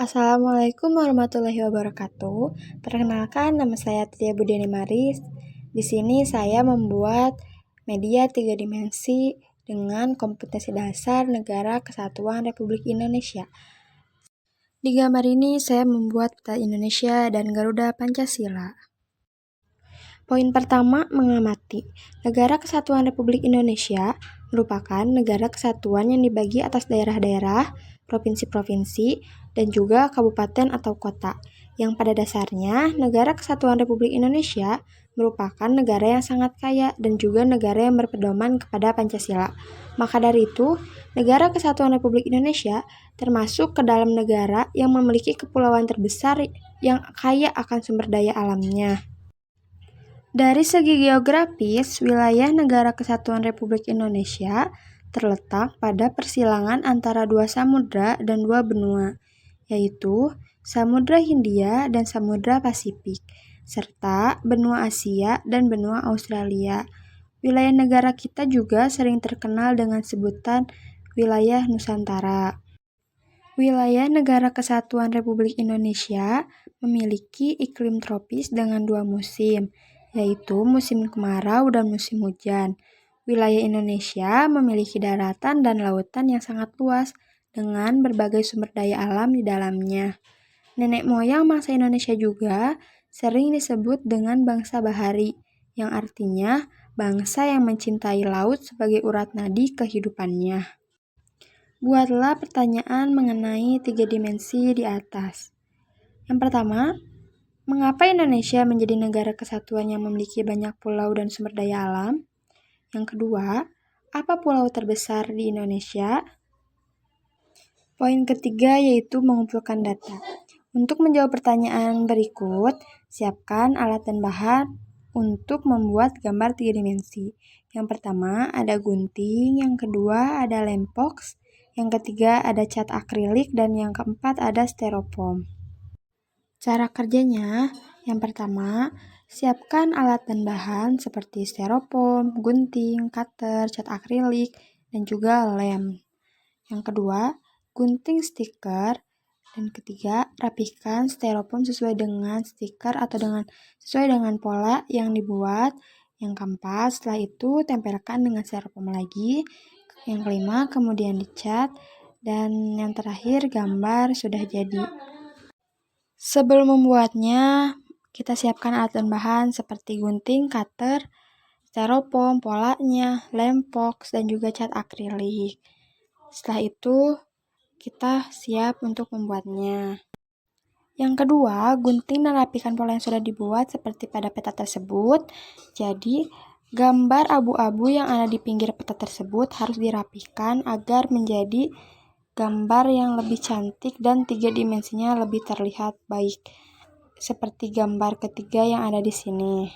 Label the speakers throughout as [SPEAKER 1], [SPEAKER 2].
[SPEAKER 1] Assalamualaikum warahmatullahi wabarakatuh. Perkenalkan, nama saya Tia Budiani Maris. Di sini saya membuat media 3 dimensi dengan kompetensi dasar Negara Kesatuan Republik Indonesia. Di gambar ini saya membuat peta Indonesia dan Garuda Pancasila. Poin pertama, mengamati. Negara Kesatuan Republik Indonesia merupakan negara kesatuan yang dibagi atas daerah-daerah, provinsi-provinsi, dan juga kabupaten atau kota, yang pada dasarnya Negara Kesatuan Republik Indonesia merupakan negara yang sangat kaya dan juga negara yang berpedoman kepada Pancasila. Maka dari itu, Negara Kesatuan Republik Indonesia termasuk ke dalam negara yang memiliki kepulauan terbesar yang kaya akan sumber daya alamnya. Dari segi geografis, wilayah Negara Kesatuan Republik Indonesia terletak pada persilangan antara dua samudra dan dua benua, yaitu Samudra Hindia dan Samudra Pasifik, serta benua Asia dan benua Australia. Wilayah negara kita juga sering terkenal dengan sebutan wilayah Nusantara. Wilayah Negara Kesatuan Republik Indonesia memiliki iklim tropis dengan dua musim, yaitu musim kemarau dan musim hujan. Wilayah Indonesia memiliki daratan dan lautan yang sangat luas dengan berbagai sumber daya alam di dalamnya. Nenek moyang bangsa Indonesia juga sering disebut dengan bangsa bahari, yang artinya bangsa yang mencintai laut sebagai urat nadi kehidupannya. Buatlah pertanyaan mengenai 3 dimensi di atas. Yang pertama, mengapa Indonesia menjadi negara kesatuan yang memiliki banyak pulau dan sumber daya alam? Yang kedua, apa pulau terbesar di Indonesia? Poin ketiga yaitu mengumpulkan data. Untuk menjawab pertanyaan berikut, siapkan alat dan bahan untuk membuat gambar 3 dimensi. Yang pertama ada gunting, yang kedua ada lempox, yang ketiga ada cat akrilik, dan yang keempat ada styrofoam. Cara kerjanya, yang pertama, siapkan alat dan bahan seperti styrofoam, gunting, cutter, cat akrilik, dan juga lem. Yang kedua, gunting stiker. Dan ketiga, rapihkan styrofoam sesuai dengan stiker atau sesuai dengan pola yang dibuat. Yang keempat, setelah itu tempelkan dengan styrofoam lagi. Yang kelima, kemudian dicat. Dan yang terakhir, gambar sudah jadi. Sebelum membuatnya, kita siapkan alat dan bahan seperti gunting, cutter, styrofoam, polanya, lempox, dan juga cat akrilik. Setelah itu, kita siap untuk membuatnya. Yang kedua, gunting dan rapikan pola yang sudah dibuat seperti pada peta tersebut. Jadi, gambar abu-abu yang ada di pinggir peta tersebut harus dirapihkan agar menjadi gambar yang lebih cantik dan 3 dimensinya lebih terlihat baik, seperti gambar ketiga yang ada di sini.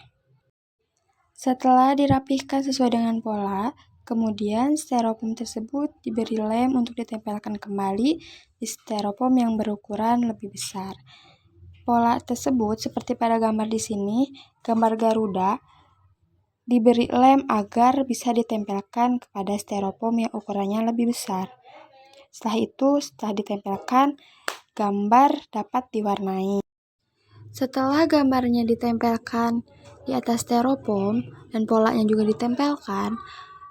[SPEAKER 1] Setelah dirapihkan sesuai dengan pola, kemudian styrofoam tersebut diberi lem untuk ditempelkan kembali di styrofoam yang berukuran lebih besar. Pola tersebut seperti pada gambar di sini, gambar Garuda, diberi lem agar bisa ditempelkan kepada styrofoam yang ukurannya lebih besar. Setelah itu, setelah ditempelkan, gambar dapat diwarnai. Setelah gambarnya ditempelkan di atas styrofoam dan polanya juga ditempelkan,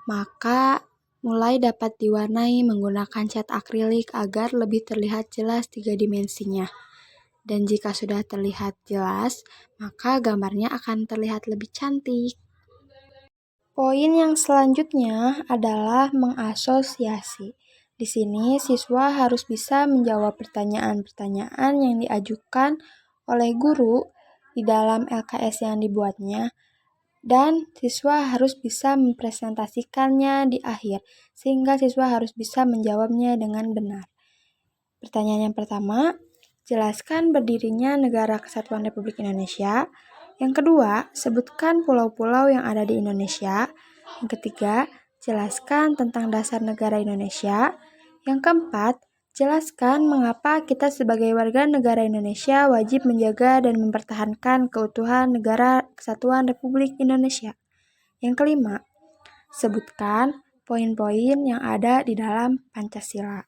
[SPEAKER 1] maka mulai dapat diwarnai menggunakan cat akrilik agar lebih terlihat jelas 3 dimensinya. Dan jika sudah terlihat jelas, maka gambarnya akan terlihat lebih cantik. Poin yang selanjutnya adalah mengasosiasi. Di sini, siswa harus bisa menjawab pertanyaan-pertanyaan yang diajukan oleh guru di dalam LKS yang dibuatnya, dan siswa harus bisa mempresentasikannya di akhir, sehingga siswa harus bisa menjawabnya dengan benar. Pertanyaan yang pertama, jelaskan berdirinya Negara Kesatuan Republik Indonesia. Yang kedua, sebutkan pulau-pulau yang ada di Indonesia. Yang ketiga, jelaskan tentang dasar negara Indonesia. Yang keempat, jelaskan mengapa kita sebagai warga negara Indonesia wajib menjaga dan mempertahankan keutuhan Negara Kesatuan Republik Indonesia. Yang kelima, sebutkan poin-poin yang ada di dalam Pancasila.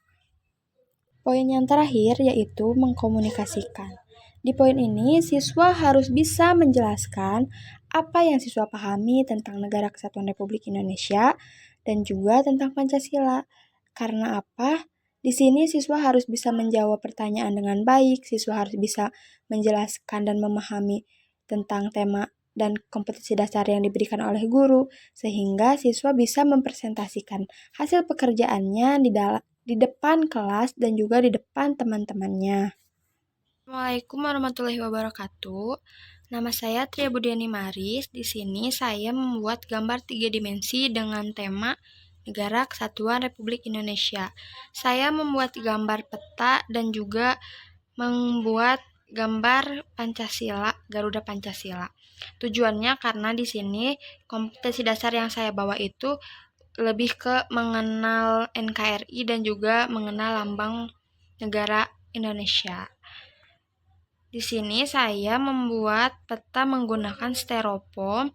[SPEAKER 1] Poin yang terakhir yaitu mengkomunikasikan. Di poin ini, siswa harus bisa menjelaskan apa yang siswa pahami tentang Negara Kesatuan Republik Indonesia dan juga tentang Pancasila. Karena apa? Di sini siswa harus bisa menjawab pertanyaan dengan baik, siswa harus bisa menjelaskan dan memahami tentang tema dan kompetensi dasar yang diberikan oleh guru, sehingga siswa bisa mempresentasikan hasil pekerjaannya di depan kelas dan juga di depan teman-temannya. Assalamualaikum warahmatullahi wabarakatuh. Nama saya Tria Budiani Maris. Di sini saya membuat gambar 3 dimensi dengan tema Negara Kesatuan Republik Indonesia. Saya membuat gambar peta dan juga membuat gambar Pancasila, Garuda Pancasila. Tujuannya karena di sini kompetensi dasar yang saya bawa itu lebih ke mengenal NKRI dan juga mengenal lambang negara Indonesia. Di sini saya membuat peta menggunakan styrofoam.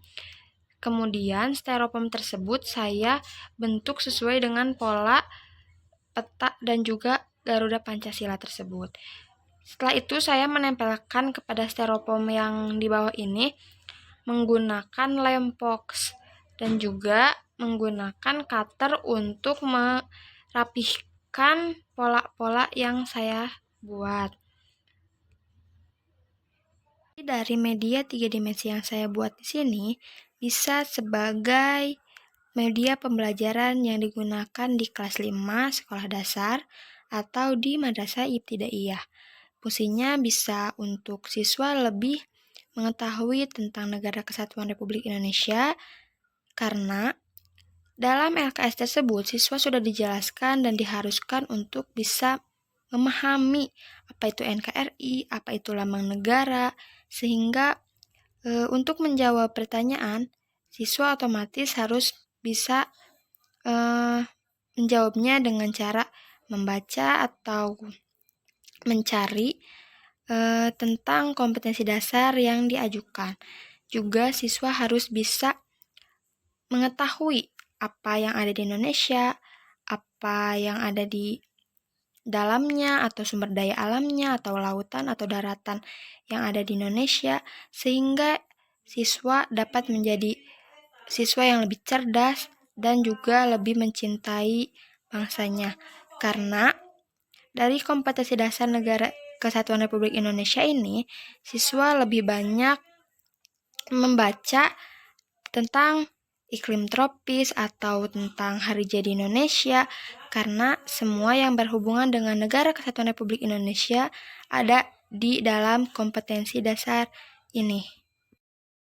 [SPEAKER 1] Kemudian styrofoam tersebut saya bentuk sesuai dengan pola peta dan juga Garuda Pancasila tersebut. Setelah itu saya menempelkan kepada styrofoam yang di bawah ini menggunakan lem box dan juga menggunakan cutter untuk merapihkan pola-pola yang saya buat. Dari media 3 dimensi yang saya buat di sini bisa sebagai media pembelajaran yang digunakan di kelas 5 sekolah dasar atau di madrasah ibtidaiyah. Fungsinya bisa untuk siswa lebih mengetahui tentang Negara Kesatuan Republik Indonesia karena dalam LKS tersebut siswa sudah dijelaskan dan diharuskan untuk bisa memahami apa itu NKRI, apa itu lambang negara, sehingga untuk menjawab pertanyaan, siswa otomatis harus bisa menjawabnya dengan cara membaca atau mencari tentang kompetensi dasar yang diajukan. Juga siswa harus bisa mengetahui apa yang ada di Indonesia, apa yang ada di dalamnya atau sumber daya alamnya atau lautan atau daratan yang ada di Indonesia, sehingga siswa dapat menjadi siswa yang lebih cerdas dan juga lebih mencintai bangsanya. Karena dari kompetensi dasar Negara Kesatuan Republik Indonesia ini, siswa lebih banyak membaca tentang iklim tropis atau tentang hari jadi Indonesia, karena semua yang berhubungan dengan Negara Kesatuan Republik Indonesia ada di dalam kompetensi dasar ini.